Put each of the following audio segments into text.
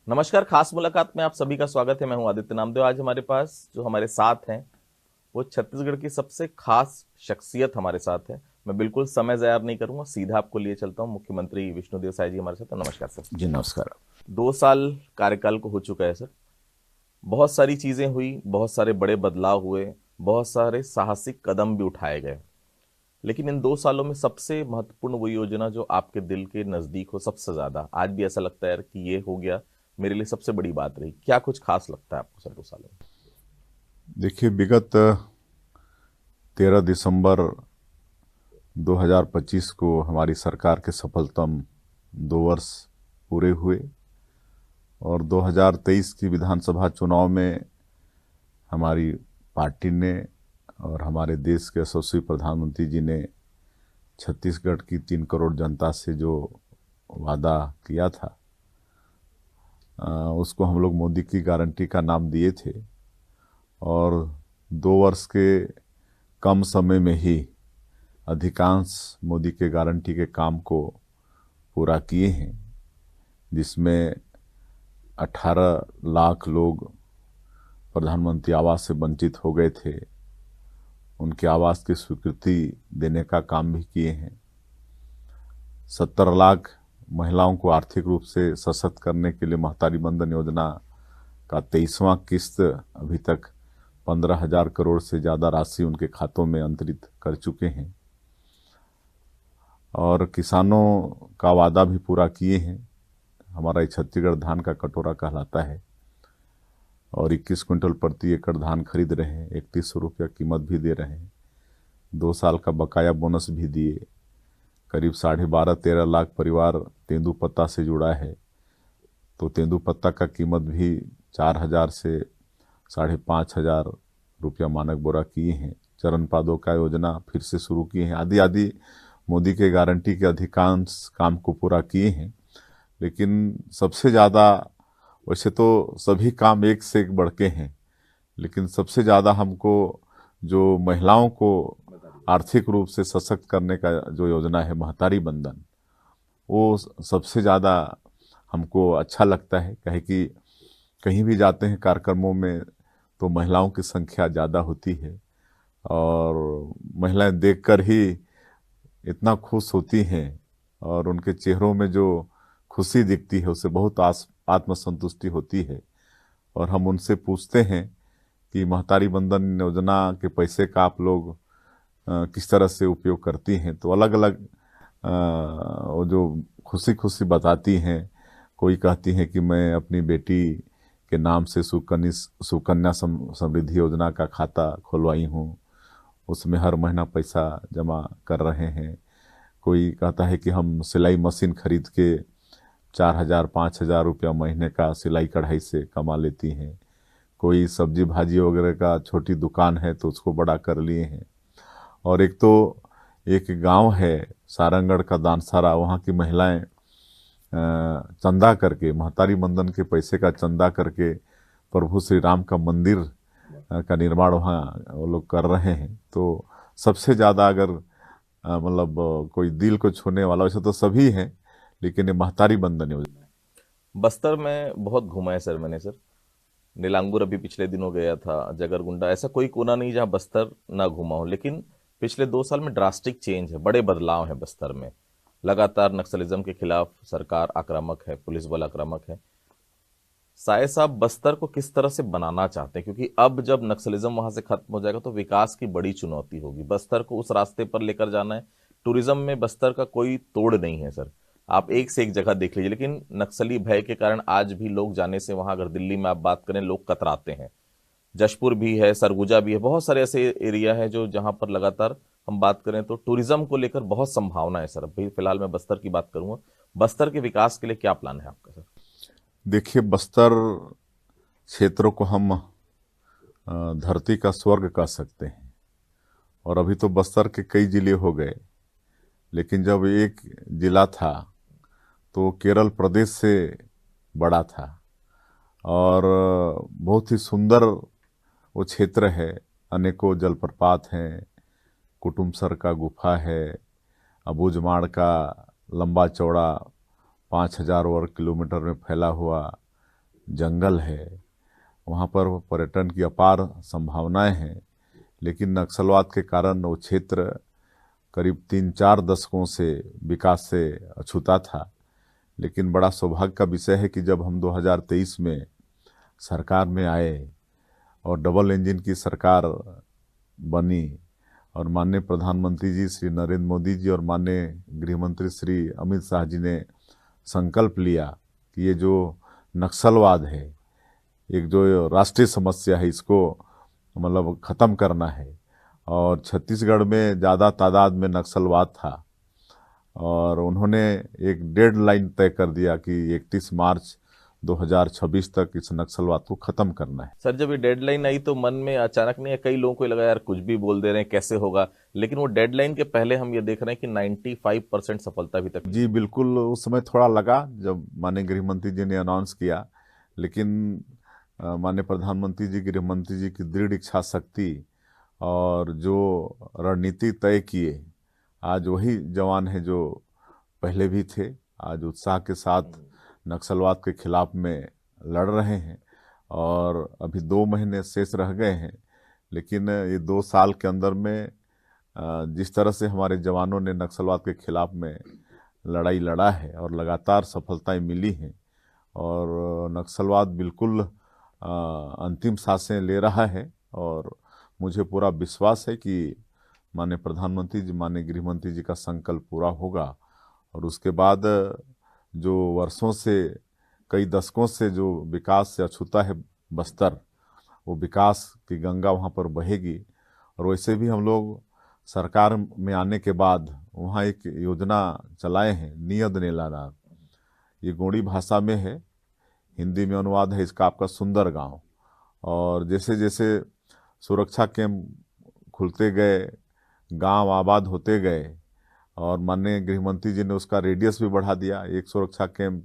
नमस्कार। खास मुलाकात में आप सभी का स्वागत है। मैं हूं आदित्य नामदेव। आज हमारे पास जो हमारे साथ हैं वो छत्तीसगढ़ की सबसे खास शख्सियत हमारे साथ है। मैं बिल्कुल समय ज़ाया नहीं करूंगा, सीधा आपको लिए चलता हूं। मुख्यमंत्री विष्णुदेव साय जी हमारे साथ हैं। नमस्कार सर। जी नमस्कार। 2 साल कार्यकाल को हो चुका है सर। बहुत सारी चीजें हुई, बहुत सारे बड़े बदलाव हुए, बहुत सारे साहसिक कदम भी उठाए गए। लेकिन इन 2 सालों में सबसे महत्वपूर्ण वो योजना जो आपके दिल के नजदीक हो सबसे ज्यादा, आज भी ऐसा लगता है यार कि ये हो गया, मेरे लिए सबसे बड़ी बात रही, क्या कुछ खास लगता है आपको सर 2 सालों में? देखिए, विगत 13 दिसंबर 2025 को हमारी सरकार के सफलतम 2 वर्ष पूरे हुए और 2023 की विधानसभा चुनाव में हमारी पार्टी ने और हमारे देश के यशस्वी प्रधानमंत्री जी ने छत्तीसगढ़ की 3 करोड़ जनता से जो वादा किया था, उसको हम लोग मोदी की गारंटी का नाम दिए थे। और 2 वर्ष के कम समय में ही अधिकांश मोदी के गारंटी के काम को पूरा किए हैं, जिसमें 18 लाख लोग प्रधानमंत्री आवास से वंचित हो गए थे, उनके आवास की स्वीकृति देने का काम भी किए हैं। 70 लाख महिलाओं को आर्थिक रूप से सशक्त करने के लिए महतारी बंधन योजना का 23वां किस्त अभी तक 15,000 करोड़ से ज़्यादा राशि उनके खातों में अंतरित कर चुके हैं। और किसानों का वादा भी पूरा किए हैं। हमारा ये छत्तीसगढ़ धान का कटोरा कहलाता है और 21 क्विंटल प्रति एकड़ धान खरीद रहे हैं। 3100 रुपया कीमत भी दे रहे हैं। 2 साल का बकाया बोनस भी दिए। करीब 12.5-13 लाख परिवार तेंदूपत्ता से जुड़ा है, तो तेंदूपत्ता का कीमत भी 4,000 से 5,500 रुपया मानक बोरा किए हैं। चरण पादों का योजना फिर से शुरू किए हैं। आदि आदि मोदी के गारंटी के अधिकांश काम को पूरा किए हैं। लेकिन सबसे ज़्यादा, वैसे तो सभी काम एक से एक बढ़ के हैं, लेकिन सबसे ज़्यादा हमको जो महिलाओं को आर्थिक रूप से सशक्त करने का जो योजना है महतारी बंधन, वो सबसे ज़्यादा हमको अच्छा लगता है। कहे कि कहीं भी जाते हैं कार्यक्रमों में तो महिलाओं की संख्या ज़्यादा होती है और महिलाएं देखकर ही इतना खुश होती हैं और उनके चेहरों में जो खुशी दिखती है उससे बहुत आत्मसंतुष्टि होती है। और हम उनसे पूछते हैं कि महतारी बंधन योजना के पैसे का आप लोग किस तरह से उपयोग करती हैं, तो अलग अलग वो जो खुशी खुशी बताती हैं। कोई कहती हैं कि मैं अपनी बेटी के नाम से सुकन्या समृद्धि योजना का खाता खुलवाई हूँ, उसमें हर महीना पैसा जमा कर रहे हैं। कोई कहता है कि हम सिलाई मशीन खरीद के 4,000-5,000 रुपया महीने का सिलाई कढ़ाई से कमा लेती हैं। कोई सब्जी भाजी वगैरह का छोटी दुकान है तो उसको बड़ा कर लिए हैं। और एक गांव है सारंगढ़ का दानसारा, वहाँ की महिलाएं चंदा करके, महतारी बंधन के पैसे का चंदा करके प्रभु श्री राम का मंदिर का निर्माण वहाँ वो लोग कर रहे हैं। तो सबसे ज़्यादा अगर मतलब कोई दिल को छूने वाला, वैसे तो सभी हैं, लेकिन ये महतारी बंधन योजना। बस्तर में बहुत घूमा है सर मैंने सर। नीलांबूर अभी पिछले दिनों गया था, जगरगुंडा, ऐसा कोई कोना नहीं जहां बस्तर ना घूमा हो। लेकिन पिछले 2 साल में ड्रास्टिक चेंज है, बड़े बदलाव हैं बस्तर में। लगातार नक्सलिज्म के खिलाफ सरकार आक्रामक है, पुलिस बल आक्रामक है। साय साहब बस्तर को किस तरह से बनाना चाहते हैं, क्योंकि अब जब नक्सलिज्म वहां से खत्म हो जाएगा तो विकास की बड़ी चुनौती होगी, बस्तर को उस रास्ते पर लेकर जाना है। टूरिज्म में बस्तर का कोई तोड़ नहीं है सर। आप एक से एक जगह देख लीजिए, लेकिन नक्सली भय के कारण आज भी लोग जाने से वहां, अगर दिल्ली में आप बात करें, लोग कतराते हैं। जशपुर भी है, सरगुजा भी है, बहुत सारे ऐसे एरिया है जो जहां पर लगातार हम बात करें तो टूरिज्म को लेकर बहुत संभावना है सर। अभी फिलहाल मैं बस्तर की बात करूंगा। बस्तर के विकास के लिए क्या प्लान है आपका सर? देखिए, बस्तर क्षेत्र को हम धरती का स्वर्ग कह सकते हैं। और अभी तो बस्तर के कई जिले हो गए, लेकिन जब एक जिला था तो केरल प्रदेश से बड़ा था। और बहुत ही सुंदर वो क्षेत्र है। अनेकों जलप्रपात हैं, कुटुमसर का गुफा है, अबूझमाड़ का लंबा चौड़ा 5,000 वर्ग किलोमीटर में फैला हुआ जंगल है, वहाँ पर पर्यटन की अपार संभावनाएं हैं। लेकिन नक्सलवाद के कारण वो क्षेत्र करीब 3-4 दशकों से विकास से अछूता था। लेकिन बड़ा सौभाग्य का विषय है कि जब हम 2023 में सरकार में आए और डबल इंजन की सरकार बनी और माननीय प्रधानमंत्री जी श्री नरेंद्र मोदी जी और माननीय गृह मंत्री श्री अमित शाह जी ने संकल्प लिया कि ये जो नक्सलवाद है, एक जो राष्ट्रीय समस्या है, इसको मतलब ख़त्म करना है। और छत्तीसगढ़ में ज़्यादा तादाद में नक्सलवाद था और उन्होंने एक डेडलाइन तय कर दिया कि 31 मार्च 2026 तक इस नक्सलवाद को ख़त्म करना है। सर, जब ये डेडलाइन आई तो मन में अचानक नहीं है, कई लोगों को लगा यार कुछ भी बोल दे रहे हैं, कैसे होगा, लेकिन वो डेडलाइन के पहले हम ये देख रहे हैं कि 95% सफलता अभी तक। जी बिल्कुल, उस समय थोड़ा लगा जब माननीय गृह मंत्री जी ने अनाउंस किया, लेकिन माननीय प्रधानमंत्री जी, गृह मंत्री जी की दृढ़ इच्छा शक्ति और जो रणनीति तय किए, आज वही जवान हैं जो पहले भी थे। आज उत्साह के साथ नक्सलवाद के खिलाफ में लड़ रहे हैं और अभी 2 महीने शेष रह गए हैं। लेकिन ये 2 साल के अंदर में जिस तरह से हमारे जवानों ने नक्सलवाद के खिलाफ में लड़ाई लड़ा है और लगातार सफलताएं मिली हैं और नक्सलवाद बिल्कुल अंतिम सांसें ले रहा है। और मुझे पूरा विश्वास है कि माननीय प्रधानमंत्री जी, माननीय गृह मंत्री जी का संकल्प पूरा होगा और उसके बाद जो वर्षों से, कई दशकों से जो विकास से अछूता है बस्तर, वो विकास की गंगा वहाँ पर बहेगी। और वैसे भी हम लोग सरकार में आने के बाद वहाँ एक योजना चलाए हैं, नियत नेलानार। ये गोंडी भाषा में है, हिंदी में अनुवाद है इसका आपका सुंदर गांव। और जैसे जैसे सुरक्षा कैंप खुलते गए, गांव आबाद होते गए और माननीय गृह मंत्री जी ने उसका रेडियस भी बढ़ा दिया। एक सुरक्षा कैंप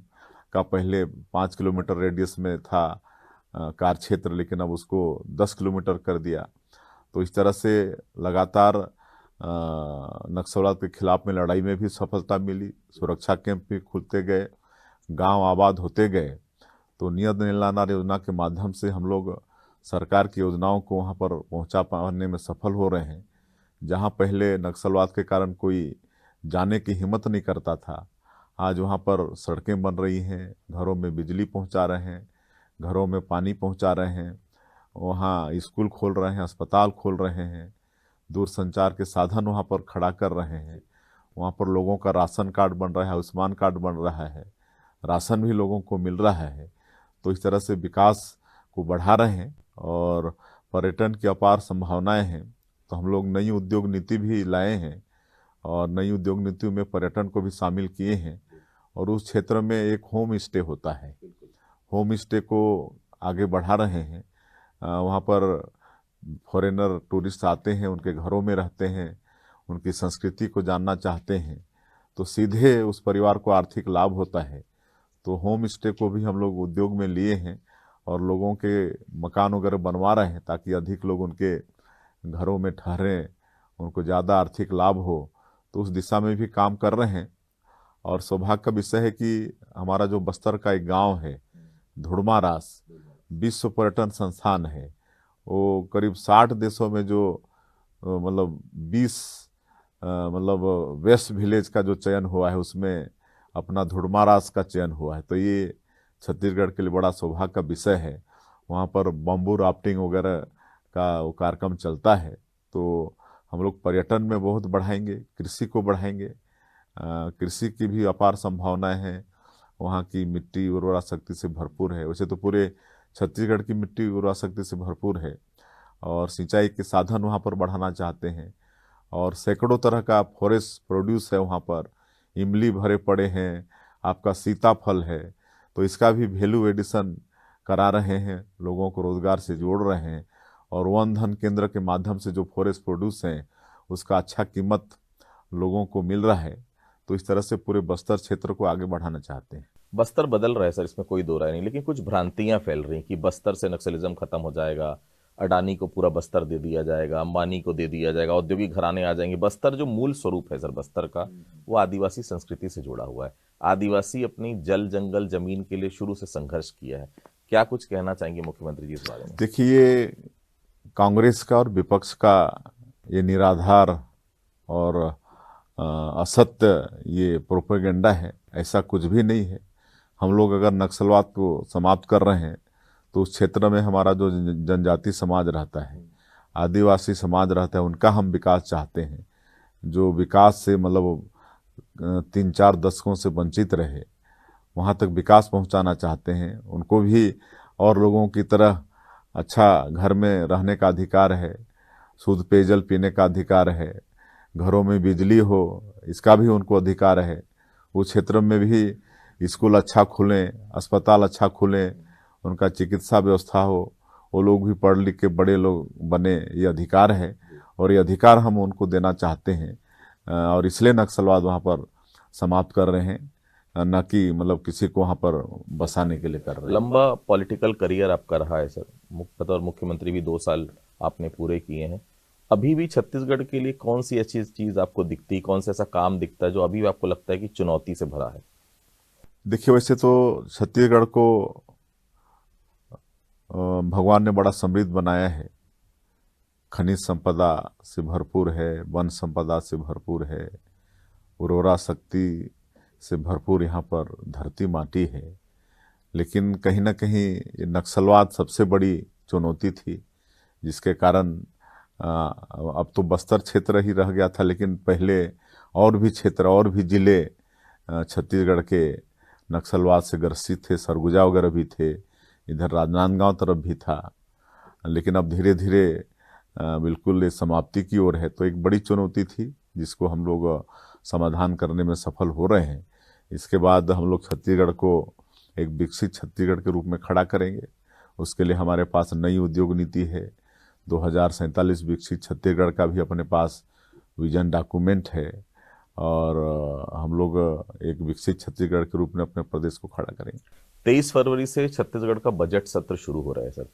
का पहले 5 किलोमीटर रेडियस में था कार्य क्षेत्र, लेकिन अब उसको 10 किलोमीटर कर दिया। तो इस तरह से लगातार नक्सलवाद के खिलाफ में लड़ाई में भी सफलता मिली, सुरक्षा कैंप भी खुलते गए, गांव आबाद होते गए। तो नियत नीलानार योजना के माध्यम से हम लोग सरकार की योजनाओं को वहाँ पर पहुँचा पाने में सफल हो रहे हैं। जहाँ पहले नक्सलवाद के कारण कोई जाने की हिम्मत नहीं करता था, आज वहाँ पर सड़कें बन रही हैं, घरों में बिजली पहुँचा रहे हैं, घरों में पानी पहुँचा रहे हैं, वहाँ स्कूल खोल रहे हैं, अस्पताल खोल रहे हैं, दूर संचार के साधन वहाँ पर खड़ा कर रहे हैं। वहाँ पर लोगों का राशन कार्ड बन रहा है, आयुष्मान कार्ड बन रहा है, राशन भी लोगों को मिल रहा है। तो इस तरह से विकास को बढ़ा रहे हैं और पर्यटन की अपार संभावनाएं हैं। तो हम लोग नई उद्योग नीति भी लाए हैं और नई उद्योग नीतियों में पर्यटन को भी शामिल किए हैं। और उस क्षेत्र में एक होम स्टे होता है, होम स्टे को आगे बढ़ा रहे हैं। वहाँ पर फॉरेनर टूरिस्ट आते हैं, उनके घरों में रहते हैं, उनकी संस्कृति को जानना चाहते हैं, तो सीधे उस परिवार को आर्थिक लाभ होता है। तो होम स्टे को भी हम लोग उद्योग में लिए हैं और लोगों के मकान वगैरह बनवा रहे हैं ताकि अधिक लोग उनके घरों में ठहरें, उनको ज़्यादा आर्थिक लाभ हो। तो उस दिशा में भी काम कर रहे हैं। और सौभाग्य का विषय है कि हमारा जो बस्तर का एक गांव है धुड़मारास, विश्व पर्यटन संस्थान है, वो करीब 60 देशों में जो मतलब 20 मतलब वेस्ट विलेज का जो चयन हुआ है उसमें अपना धुड़मारास का चयन हुआ है। तो ये छत्तीसगढ़ के लिए बड़ा सौभाग्य का विषय है। वहाँ पर बम्बू राफ्टिंग वगैरह का वो कार्यक्रम चलता है। तो हम लोग पर्यटन में बहुत बढ़ाएंगे, कृषि को बढ़ाएंगे। कृषि की भी अपार संभावनाएं हैं, वहाँ की मिट्टी उर्वरा शक्ति से भरपूर है। वैसे तो पूरे छत्तीसगढ़ की मिट्टी उर्वरा शक्ति से भरपूर है और सिंचाई के साधन वहाँ पर बढ़ाना चाहते हैं। और सैकड़ों तरह का फॉरेस्ट प्रोड्यूस है वहाँ पर, इमली भरे पड़े हैं, आपका सीताफल है। तो इसका भी वैल्यू एडिशन करा रहे हैं, लोगों को रोजगार से जोड़ रहे हैं। और वन धन केंद्र के माध्यम से जो फॉरेस्ट प्रोड्यूस हैं उसका अच्छा कीमत लोगों को मिल रहा है। तो इस तरह से पूरे बस्तर क्षेत्र को आगे बढ़ाना चाहते हैं। बस्तर बदल रहा है सर, इसमें कोई दो राय नहीं, लेकिन कुछ भ्रांतियां फैल रही कि बस्तर से नक्सलिज्म खत्म हो जाएगा, अडानी को पूरा बस्तर दे दिया जाएगा, अंबानी को दे दिया जाएगा, औद्योगिक घराने आ जाएंगे। बस्तर जो मूल स्वरूप है सर बस्तर का, वो आदिवासी संस्कृति से जुड़ा हुआ है। आदिवासी अपनी जल जंगल जमीन के लिए शुरू से संघर्ष किया है। क्या कुछ कहना चाहेंगे मुख्यमंत्री जी इस बारे में? देखिए, कांग्रेस का और विपक्ष का ये निराधार और असत्य ये प्रोपेगेंडा है, ऐसा कुछ भी नहीं है। हम लोग अगर नक्सलवाद को समाप्त कर रहे हैं तो उस क्षेत्र में हमारा जो जनजाति समाज रहता है, आदिवासी समाज रहता है, उनका हम विकास चाहते हैं। जो विकास से मतलब 3-4 दशकों से वंचित रहे, वहाँ तक विकास पहुँचाना चाहते हैं। उनको भी और लोगों की तरह अच्छा घर में रहने का अधिकार है, शुद्ध पेयजल पीने का अधिकार है, घरों में बिजली हो इसका भी उनको अधिकार है। उस क्षेत्र में भी स्कूल अच्छा खुलें, अस्पताल अच्छा खुलें, उनका चिकित्सा व्यवस्था हो, वो लोग भी पढ़ लिख के बड़े लोग बने, ये अधिकार है और ये अधिकार हम उनको देना चाहते हैं। और इसलिए नक्सलवाद वहाँ पर समाप्त कर रहे हैं, न कि मतलब किसी को वहाँ पर बसाने के लिए कर रहे हैं। लंबा पॉलिटिकल करियर आपका रहा है सर, बतौर मुख्यमंत्री भी 2 साल आपने पूरे किए हैं। अभी भी छत्तीसगढ़ के लिए कौन सी अच्छी चीज आपको दिखती, कौन सा ऐसा काम दिखता है जो अभी भी आपको लगता है कि चुनौती से भरा है? देखिए, वैसे तो छत्तीसगढ़ को भगवान ने बड़ा समृद्ध बनाया है। खनिज संपदा से भरपूर है, वन संपदा से भरपूर है, उर्वरा शक्ति से भरपूर यहाँ पर धरती माटी है। लेकिन कहीं ना कहीं ये नक्सलवाद सबसे बड़ी चुनौती थी, जिसके कारण अब तो बस्तर क्षेत्र ही रह गया था, लेकिन पहले और भी क्षेत्र और भी जिले छत्तीसगढ़ के नक्सलवाद से ग्रसित थे। सरगुजा वगैरह भी थे, इधर राजनांदगांव तरफ भी था, लेकिन अब धीरे धीरे बिल्कुल ये समाप्ति की ओर है। तो एक बड़ी चुनौती थी जिसको हम लोग समाधान करने में सफल हो रहे हैं। इसके बाद हम लोग छत्तीसगढ़ को एक विकसित छत्तीसगढ़ के रूप में खड़ा करेंगे। उसके लिए हमारे पास नई उद्योग नीति है, 2047 विकसित छत्तीसगढ़ का भी अपने पास विजन डॉक्यूमेंट है और हम लोग एक विकसित छत्तीसगढ़ के रूप में अपने प्रदेश को खड़ा करेंगे। 23 फरवरी से छत्तीसगढ़ का बजट सत्र शुरू हो रहा है सर।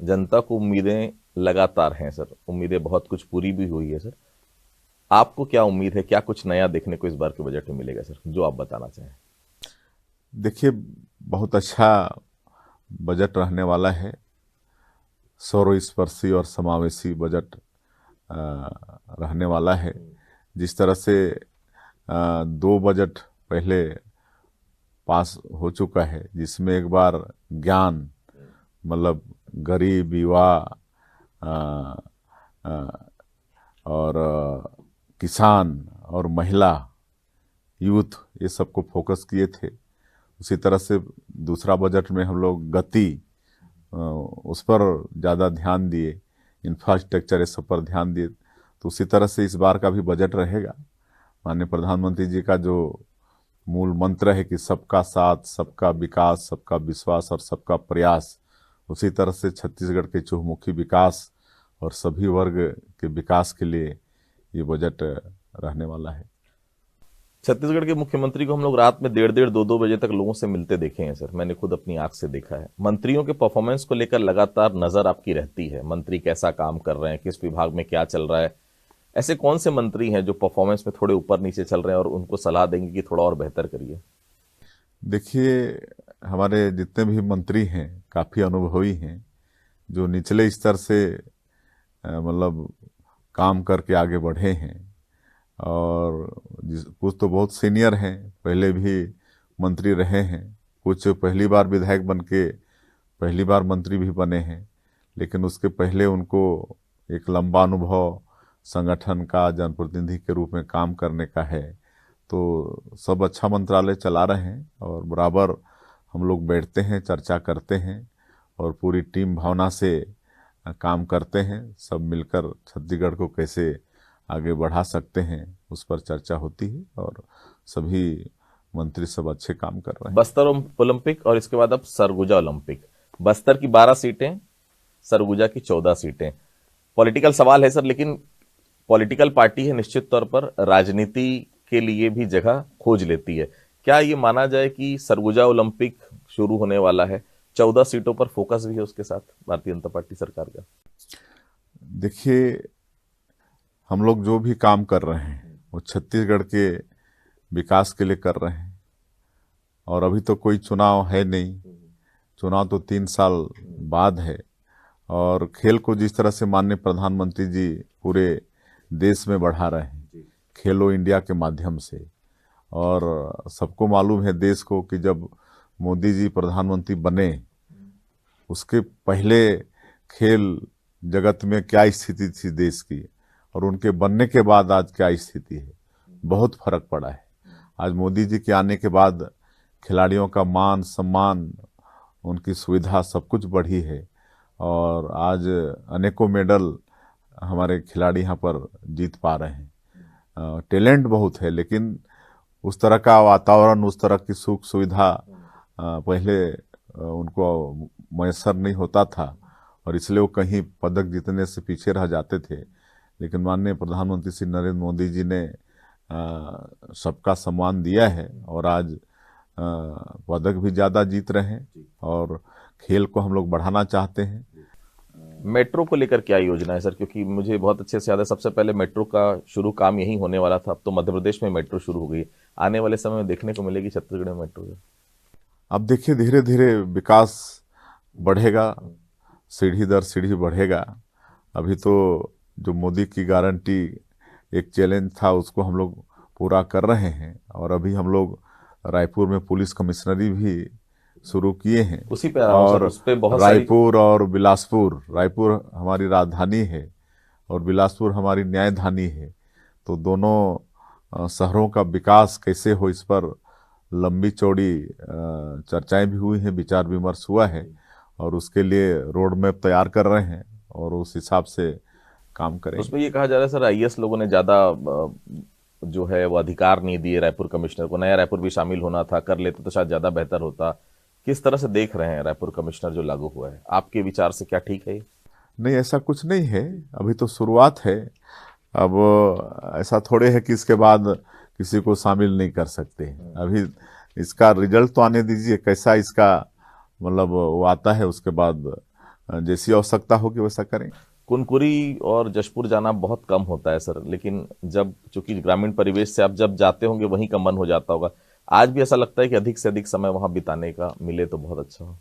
जनता को उम्मीदें लगातार हैं सर, उम्मीदें बहुत कुछ पूरी भी हुई है सर। आपको क्या उम्मीद है, क्या कुछ नया देखने को इस बार के बजट में मिलेगा सर, जो आप बताना चाहें? देखिए, बहुत अच्छा बजट रहने वाला है। सर्वस्पर्शी और समावेशी बजट रहने वाला है। जिस तरह से 2 बजट पहले पास हो चुका है, जिसमें एक बार ज्ञान मतलब गरीब, युवा और किसान और महिला, यूथ, ये सबको फोकस किए थे। उसी तरह से दूसरा बजट में हम लोग गति उस पर ज़्यादा ध्यान दिए, इंफ्रास्ट्रक्चर इस सब पर ध्यान दिए। तो उसी तरह से इस बार का भी बजट रहेगा। माननीय प्रधानमंत्री जी का जो मूल मंत्र है कि सबका साथ, सबका विकास, सबका विश्वास और सबका प्रयास, उसी तरह से छत्तीसगढ़ के चहुमुखी विकास और सभी वर्ग के विकास के लिए ये बजट रहने वाला है। छत्तीसगढ़ के मुख्यमंत्री को हम लोग रात में 1:30 2-2 बजे तक लोगों से मिलते देखे हैं सर, मैंने खुद अपनी आंख से देखा है। मंत्रियों के परफॉर्मेंस को लेकर लगातार नजर आपकी रहती है, मंत्री कैसा काम कर रहे हैं, किस विभाग में क्या चल रहा है। ऐसे कौन से मंत्री हैं जो परफॉर्मेंस में थोड़े ऊपर नीचे चल रहे हैं और उनको सलाह देंगे कि थोड़ा और बेहतर करिए? देखिए, हमारे जितने भी मंत्री हैं काफ़ी अनुभवी हैं, जो निचले स्तर से मतलब काम करके आगे बढ़े हैं और कुछ तो बहुत सीनियर हैं, पहले भी मंत्री रहे हैं, कुछ पहली बार विधायक बन के पहली बार मंत्री भी बने हैं, लेकिन उसके पहले उनको एक लंबा अनुभव संगठन का जनप्रतिनिधि के रूप में काम करने का है। तो सब अच्छा मंत्रालय चला रहे हैं और बराबर हम लोग बैठते हैं, चर्चा करते हैं और पूरी टीम भावना से काम करते हैं। सब मिलकर छत्तीसगढ़ को कैसे आगे बढ़ा सकते हैं उस पर चर्चा होती है और सभी मंत्री सब अच्छे काम कर रहे हैं। बस्तर ओलंपिक और इसके बाद अब सरगुजा ओलंपिक, बस्तर की 12 सीटें, सरगुजा की 14 सीटें। पॉलिटिकल सवाल है सर, लेकिन पॉलिटिकल पार्टी है, निश्चित तौर पर राजनीति के लिए भी जगह खोज लेती है। क्या ये माना जाए कि सरगुजा ओलंपिक शुरू होने वाला है, 14 सीटों पर फोकस भी है उसके साथ भारतीय जनता पार्टी सरकार का? देखिए, हम लोग जो भी काम कर रहे हैं वो छत्तीसगढ़ के विकास के लिए कर रहे हैं और अभी तो कोई चुनाव है नहीं, चुनाव तो 3 साल बाद है, और खेल को जिस तरह से माननीय प्रधानमंत्री जी पूरे देश में बढ़ा रहे हैं खेलो इंडिया के माध्यम से, और सबको मालूम है देश को कि जब मोदी जी प्रधानमंत्री बने उसके पहले खेल जगत में क्या स्थिति थी देश की, और उनके बनने के बाद आज क्या स्थिति है, बहुत फर्क पड़ा है। आज मोदी जी के आने के बाद खिलाड़ियों का मान सम्मान, उनकी सुविधा सब कुछ बढ़ी है, और आज अनेकों मेडल हमारे खिलाड़ी यहाँ पर जीत पा रहे हैं। टैलेंट बहुत है, लेकिन उस तरह का वातावरण, उस तरह की सुख सुविधा पहले उनको मैसर नहीं होता था, और इसलिए वो कहीं पदक जीतने से पीछे रह जाते थे। लेकिन माननीय प्रधानमंत्री श्री नरेंद्र मोदी जी ने सबका सम्मान दिया है, और आज पदक भी ज़्यादा जीत रहे हैं, और खेल को हम लोग बढ़ाना चाहते हैं। मेट्रो को लेकर क्या योजना है सर? क्योंकि मुझे बहुत अच्छे से याद है, सबसे पहले मेट्रो का शुरू काम यहीं होने वाला था, अब तो मध्य प्रदेश में मेट्रो शुरू हो गई। आने वाले समय में देखने को मिलेगी छत्तीसगढ़ में मेट्रो? अब देखिए धीरे धीरे विकास बढ़ेगा, सीढ़ी दर सीढ़ी बढ़ेगा। अभी तो जो मोदी की गारंटी एक चैलेंज था उसको हम लोग पूरा कर रहे हैं, और अभी हम लोग रायपुर में पुलिस कमिश्नरी भी शुरू किए हैं। उसी पे आ रहा हूं सर, और उस पे बहुत रायपुर और बिलासपुर, रायपुर हमारी राजधानी है और बिलासपुर हमारी न्यायधानी है, तो दोनों शहरों का विकास कैसे हो इस पर लंबी चौड़ी चर्चाएं भी हुई हैं, विचार विमर्श हुआ है, और उसके लिए रोड मैप तैयार कर रहे हैं और उस हिसाब से काम करेंगे। उसमें ये कहा जा रहा है सर, आईएएस लोगों ने ज्यादा जो है वो अधिकार नहीं दिए रायपुर कमिश्नर को। नया रायपुर भी शामिल होना था, कर लेते तो शायद ज्यादा बेहतर होता। किस तरह से देख रहे हैं रायपुर कमिश्नर जो लागू हुआ है, आपके विचार से क्या ठीक है? नहीं, ऐसा कुछ नहीं है, अभी तो शुरुआत है। अब ऐसा थोड़े है कि इसके बाद किसी को शामिल नहीं कर सकते। अभी इसका रिजल्ट तो आने दीजिए, कैसा इसका मतलब वो आता है, उसके बाद जैसी आवश्यकता होगी वैसा करें। कुनकुरी और जशपुर जाना बहुत कम होता है सर, लेकिन जब चूंकि ग्रामीण परिवेश से आप जब जाते होंगे वहीं का मन हो जाता होगा। आज भी ऐसा लगता है कि अधिक से अधिक समय वहां बिताने का मिले तो बहुत अच्छा हो।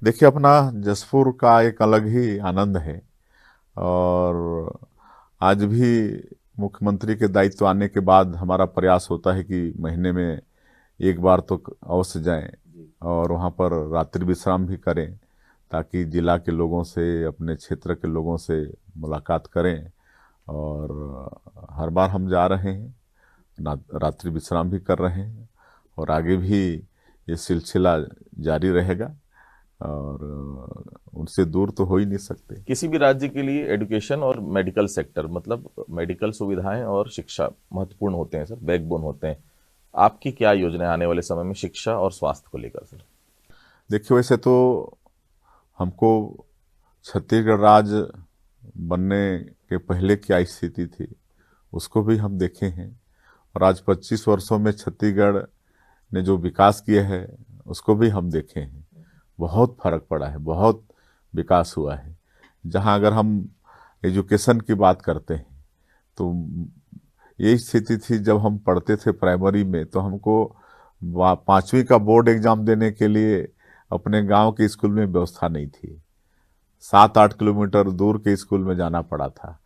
देखिए, अपना जसपुर का एक अलग ही आनंद है, और आज भी मुख्यमंत्री के दायित्व आने के बाद हमारा प्रयास होता है कि महीने में एक बार तो अवश्य जाएं और वहाँ पर रात्रि विश्राम भी करें, ताकि जिला के लोगों से, अपने क्षेत्र के लोगों से मुलाकात करें। और हर बार हम जा रहे हैं, रात्रि विश्राम भी कर रहे हैं, और आगे भी ये सिलसिला जारी रहेगा, और उनसे दूर तो हो ही नहीं सकते। किसी भी राज्य के लिए एजुकेशन और मेडिकल सेक्टर, मतलब मेडिकल सुविधाएं और शिक्षा महत्वपूर्ण होते हैं सर, बैकबोन होते हैं। आपकी क्या योजना है आने वाले समय में शिक्षा और स्वास्थ्य को लेकर सर? देखिए, वैसे तो हमको छत्तीसगढ़ राज्य बनने के पहले क्या स्थिति थी उसको भी हम देखे हैं, और आज 25 वर्षों में छत्तीसगढ़ ने जो विकास किया है उसको भी हम देखे हैं। बहुत फर्क पड़ा है, बहुत विकास हुआ है। जहां अगर हम एजुकेशन की बात करते हैं तो यही स्थिति थी जब हम पढ़ते थे प्राइमरी में, तो हमको 5वीं का बोर्ड एग्जाम देने के लिए अपने गांव के स्कूल में व्यवस्था नहीं थी, 7-8 किलोमीटर दूर के स्कूल में जाना पड़ा था।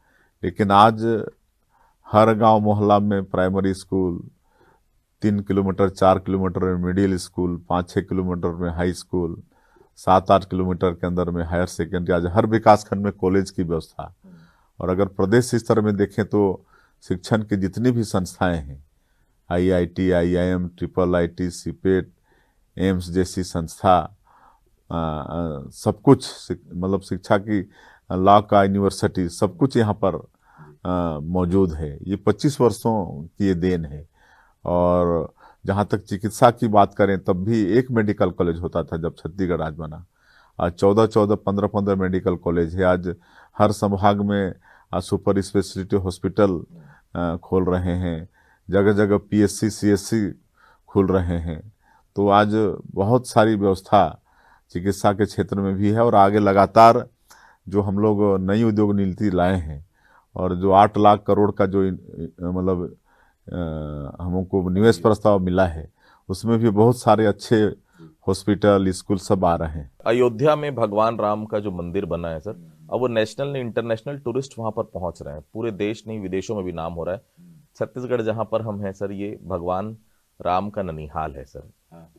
लेकिन आज हर गांव मोहल्ला में प्राइमरी स्कूल, 3 किलोमीटर 4 किलोमीटर में मिडिल स्कूल, 5-6 किलोमीटर में हाई स्कूल, 7-8 किलोमीटर के अंदर में हायर सेकेंडरी, आज हर विकास खंड में कॉलेज की व्यवस्था। और अगर प्रदेश स्तर में देखें तो शिक्षण की जितनी भी संस्थाएं हैं, IIT, IIM, IIIT, CIPET, AIIMS जैसी संस्था, सब कुछ मतलब शिक्षा की, लॉ का यूनिवर्सिटी, सब कुछ यहाँ पर मौजूद है। ये 25 वर्षों की ये देन है। और जहाँ तक चिकित्सा की बात करें, तब भी एक मेडिकल कॉलेज होता था जब छत्तीसगढ़ राज्य बना। आज 14-14, 15-15 मेडिकल कॉलेज है। आज हर संभाग में आज सुपर स्पेशलिटी हॉस्पिटल खोल रहे हैं, जगह जगह PSC CSC खुल रहे हैं। तो आज बहुत सारी व्यवस्था चिकित्सा के क्षेत्र में भी है, और आगे लगातार जो हम लोग नई उद्योग नीति लाए हैं, और जो 8 लाख करोड़ का जो मतलब हमको निवेश प्रस्ताव मिला है, उसमें भी बहुत सारे अच्छे हॉस्पिटल, स्कूल सब आ रहे हैं। अयोध्या में भगवान राम का जो मंदिर बना है सर, अब वो नेशनल इंटरनेशनल टूरिस्ट वहां पर पहुंच रहे हैं, पूरे देश नहीं विदेशों में भी नाम हो रहा है। छत्तीसगढ़ जहां पर हम हैं सर, ये भगवान राम का ननिहाल है सर,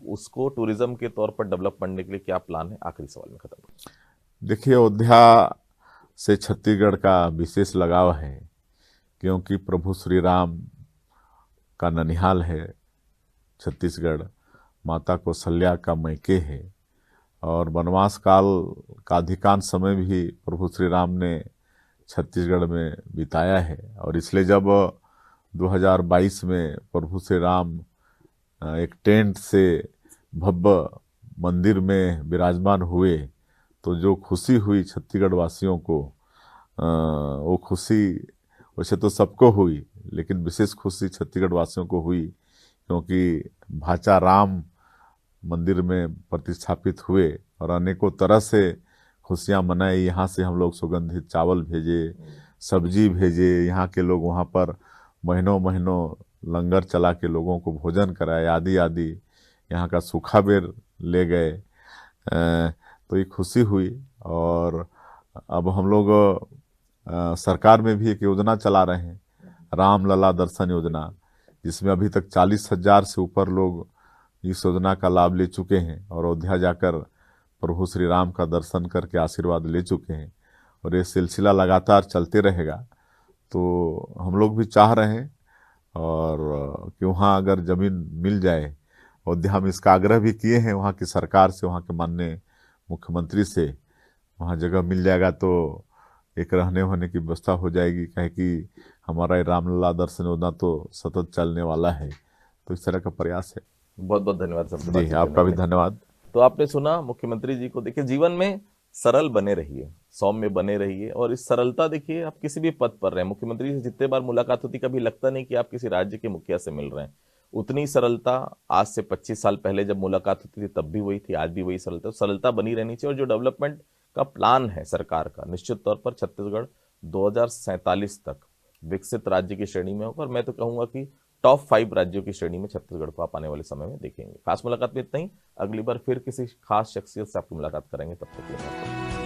उसको टूरिज्म के तौर पर डेवलप करने के लिए क्या प्लान है? आखिरी सवाल में खत्म। देखिए, अयोध्या से छत्तीसगढ़ का विशेष लगाव है, क्योंकि प्रभु श्री राम का ननिहाल है छत्तीसगढ़, माता कौशल्या का मैके है, और वनवास काल का अधिकांश समय भी प्रभु श्री राम ने छत्तीसगढ़ में बिताया है। और इसलिए जब 2022 में प्रभु श्री राम एक टेंट से भव्य मंदिर में विराजमान हुए, तो जो खुशी हुई छत्तीसगढ़ वासियों को, वो खुशी वैसे तो सबको हुई, लेकिन विशेष खुशी छत्तीसगढ़ वासियों को हुई, क्योंकि भाचा राम मंदिर में प्रतिस्थापित हुए और अनेकों तरह से खुशियां मनाई। यहाँ से हम लोग सुगंधित चावल भेजे, सब्जी भेजे, यहाँ के लोग वहाँ पर महीनों महीनों लंगर चला के लोगों को भोजन कराए, आदि आदि, यहाँ का सूखा बेर ले गए। तो ये खुशी हुई। और अब हम लोग सरकार में भी एक योजना चला रहे हैं, रामलला दर्शन योजना, जिसमें अभी तक 40,000 से ऊपर लोग इस योजना का लाभ ले चुके हैं और अयोध्या जाकर प्रभु श्री राम का दर्शन करके आशीर्वाद ले चुके हैं। और ये सिलसिला लगातार चलते रहेगा। तो हम लोग भी चाह रहे हैं और कि वहाँ अगर ज़मीन मिल जाए, अयोध्या में इसका आग्रह भी किए हैं वहाँ की सरकार से, वहाँ के माननीय मुख्यमंत्री से, वहाँ जगह मिल जाएगा तो एक रहने होने की व्यवस्था हो जाएगी, कहे कि हमारा ये रामलला दर्शन योजना तो सतत चलने वाला है। तो इस तरह का प्रयास है। बहुत बहुत धन्यवाद सर। जी, आपका भी धन्यवाद। तो आपने सुना मुख्यमंत्री जी को। देखिए, जीवन में सरल बने रहिए, सौम्य बने रहिए, और इस सरलता देखिए, आप किसी भी पद पर रहे, मुख्यमंत्री से जितने बार मुलाकात होती, कभी लगता नहीं कि आप किसी राज्य के मुखिया से मिल रहे हैं। उतनी सरलता आज से 25 साल पहले जब मुलाकात होती थी तब भी वही थी, आज भी वही सरलता। सरलता बनी रहनी चाहिए। और जो डेवलपमेंट का प्लान है सरकार का, निश्चित तौर पर छत्तीसगढ़ 2047 तक विकसित राज्य की श्रेणी में होगा। और मैं तो कहूंगा कि टॉप 5 राज्यों की श्रेणी में छत्तीसगढ़ को आप आने वाले समय में देखेंगे। खास मुलाकात में इतना ही। अगली बार फिर किसी खास शख्सियत से आपकी मुलाकात करेंगे। तब तक के लिए